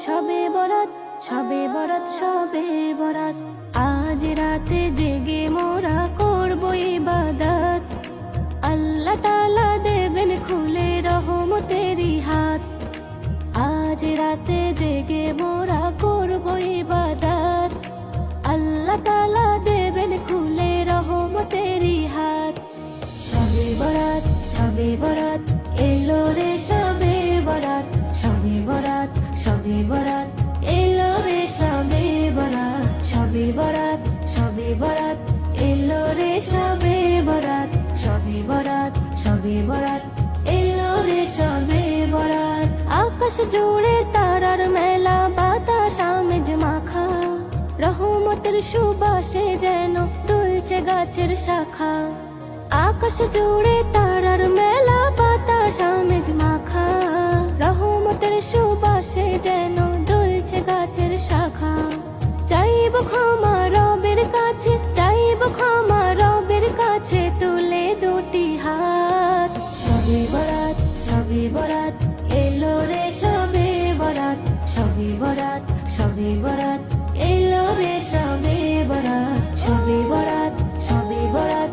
শবে বরাত, শবে বরাত, শবে বরাত। আজ রাতে জেগে মোরা করব ইবাদত। আল্লাহ তাআলা দেবেন খুলে রহমতেরই হাত। আজ রাতে জেগে মোরা করব ইবাদত। আল্লাহ তাআলা দেবেন খুলে রহমতেরই হাত। শবে বরাত, শবে বরাত, এলো রে শবে বরাত। শবে বরাত, শবে বরাত, এলো রে শবে বরাত। শবে বরাত, শবে বরাত, এলো রে শবে বরাত। শবে বরাত, শবে বরাত, এলো রে শবে বরাত। আকাশ জুড়ে তারার মেলা, বাতাস আমেজ মাখা। রহমতের সুবাসে যেন দুলছে গাছের শাখা। আকাশ জুড়ে তারার মেলা, বাতাস আমেজ মাখা। রহমতের সুবাসে যেন দুলছে গাছের শাখা। চাইব ক্ষমা রবের কাছে, চাইব ক্ষমা রবের কাছে, তুলে দুটি হাত। শবে বরাত, শবে বরাত, এলো রে শবে বরাত। শবে বরাত, শবে বরাত, এলো রে শবে বরাত। শবে বরাত, শবে বরাত,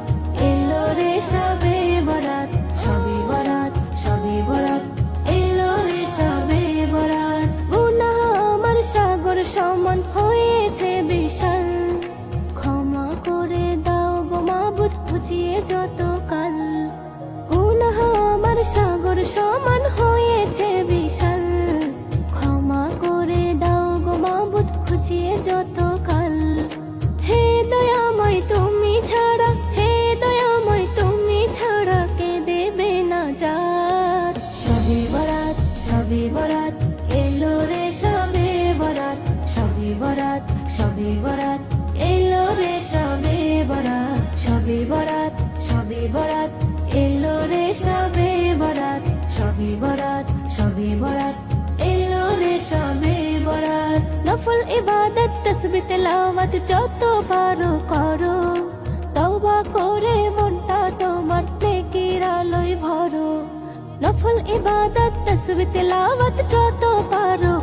এলো রে শবে বরাত। শবে বরাত, শবে বরাত, এলো রে শবে বরাত। গুনাহ আমার সাগর সমান হয়েছে বিশাল, ক্ষমা করে দাও গো মাবুদ বুঝিয়ে যত কাল। গুনাহ আমার সাগর সমান হয়েছে বিশাল, ক্ষমা করে দাও গো মাবুদ বুঝিয়ে যত কাল। হে দয়াময় তুমি ছাড়া, হে দয়াময় তুমি ছাড়া, কে দেবে নাজাত। শবে বরাত, শবে বরাত, এলো রে শবে বরাত। শবে বরাত, শবে বরাত, এলো রে শবে বরাত। শবে বরাত, শবে বরাত, এলো রে শবে বরাত। শবে বরাত, শবে বরাত, এলো রে শবে বরাত। নফল ইবাদত তাসবিহ তেলাওয়াত যত পারো করো, তওবা করে মনটা তোমার নেকির আলোয় ভরো। নফল ইবাদত তাসবিহ তেলাওয়াত যত পারো